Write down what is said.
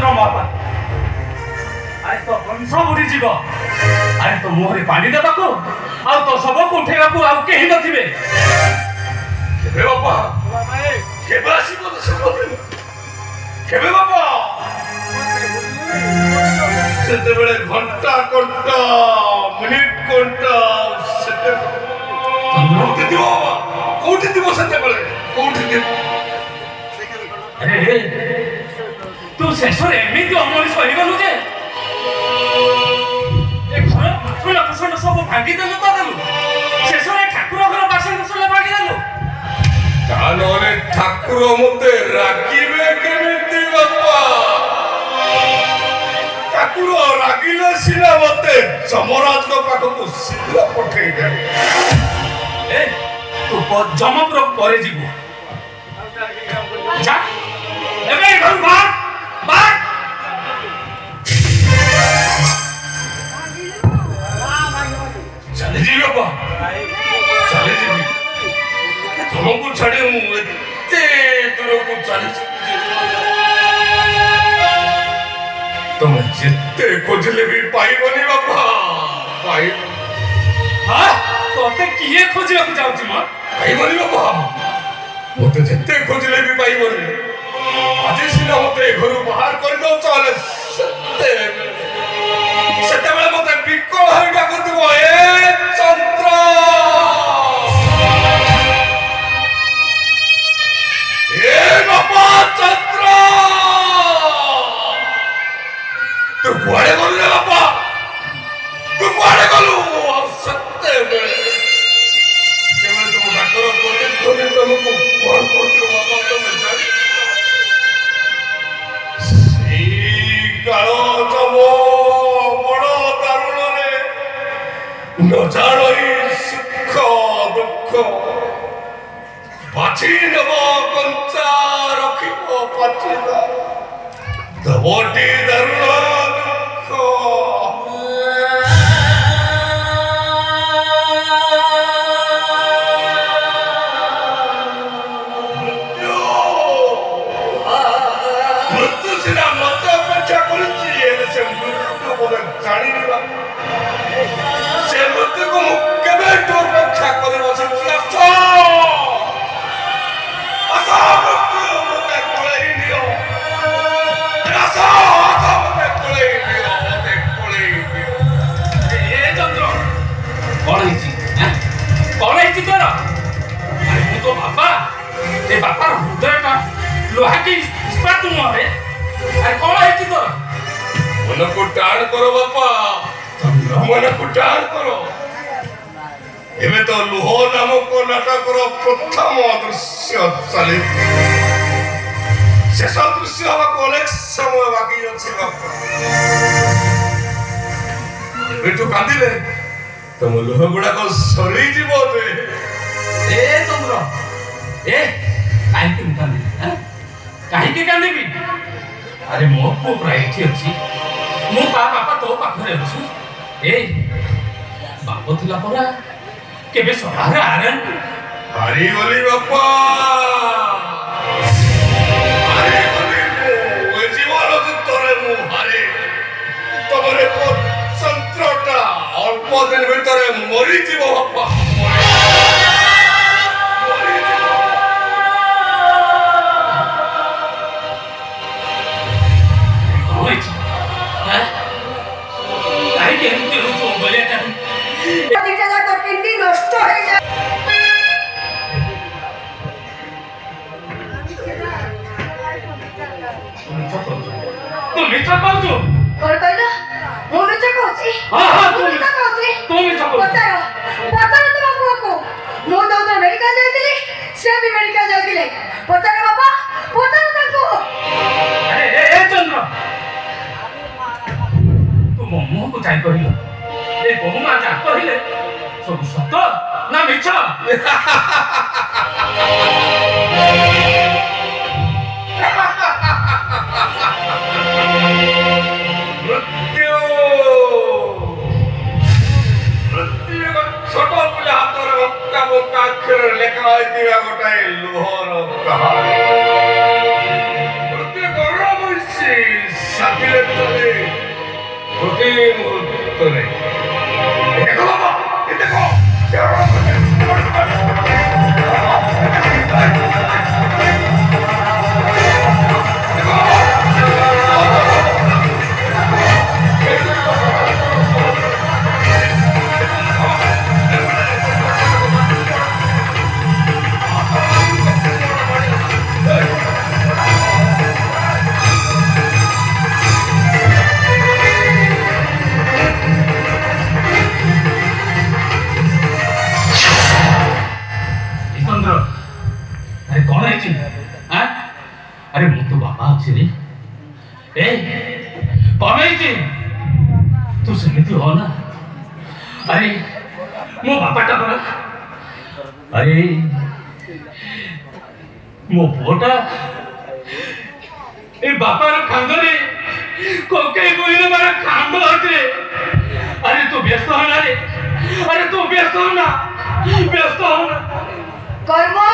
चंद्र महापात्र आज तो कंस बुड़ी जीव आज तो मुहरे पानी देवा को आ तो सब को उठेगा को आ केही नथिबे केबे बापा केबे आसीबो तो सब केबे बापा सेते बेले घंटा घंटा मिनिट घंटा सेते कोठी दिवो सेते बेले कोठी दिवो अरे तू शेषरे एमिति अमनिस होई गलु जे ए घर पाछला कुसंड सब भांगी देलु तो देलु शेषरे ठाकुर घर बासन कुसले भांगी देलु तानोरे ठाकुर मते रागिबे केमिति बापा ठाकुर रागिले सिना मते जमराज को पाखो को सिला पठेई दे ए तू जमपुर परे जीवो जा एबे घर बात बात चले जी बाबा चले जी तुमको छड़े हूं इतने दूर को चले तुम जितने खोजले भी पाइबनी बाबा पाइ हां तोते किए खोजिया को जाउ छी म पाइबनी बाबा मोते जितने खोजले भी पाइबनी आज सिना मते घरु बाहर कर दो चले सत्ते बेले मते बिकल हरिका को दिबो ए चंद्र ए बाबा चंद्र तू कुआडे गलु रे बाबा तू कुआडे गलु सत्ते बेले तुम डाक्टर कोटे कोटे तुमको कोन कोटे बाबा तुम जानी कालो जमो बड़ दारुण रे न जानई सुख दुख बाछी नब कंचा रखिब पाचिला दबटी दारुण दुख मृत्यु सिना मत अपेक्षा करुची से मृत्यु को जानी निबा से मृत्यु को केबे तो अपेक्षा करबो से की आसा मृत्यु मते कोलेई नियो आसा मते कोलेई नियो मते कोलेई नियो ए चंद्र कोलेई हैं कोलेई तोरा अरे मु तो बाबा ए बापा हृदयटा लोहा की इस्पात मुहरे अरे कौन है तो मन को टाण करो बापा मन को टाण करो एबे तो लुह नामक नाटक रो प्रथम दृश्य चली शेष दृश्य हवा को अनेक समय बाकी अछि बापा एबे तो कांदिले तुम लुह गुडा को सरी जीवो ए चंद्र ए काहे के कांदी हैं काहे के कांदी अरे मो को प्राइटी अछि मो बापा तो पाखरे अछि ए बाप थिला परा केबे सहारा आरन हरी बोली बापा हरी बोली ओ जीवन तोरे मु हरी तमरे को संत्रटा अल्प दिन भीतर मरी जीव बापा মুহূর্তে দেখো বাবা দেখো अरे कौन है चिन अरे मु तो बाबा अच्छे रे ए कौन है चिन तू समिति हो ना अरे मो बापा टा बरा अरे मो पोटा ए बापा रा खांद रे कोके कोइले मारा खांद होते अरे तू व्यस्त हो ना रे अरे तू व्यस्त हो ना कर्म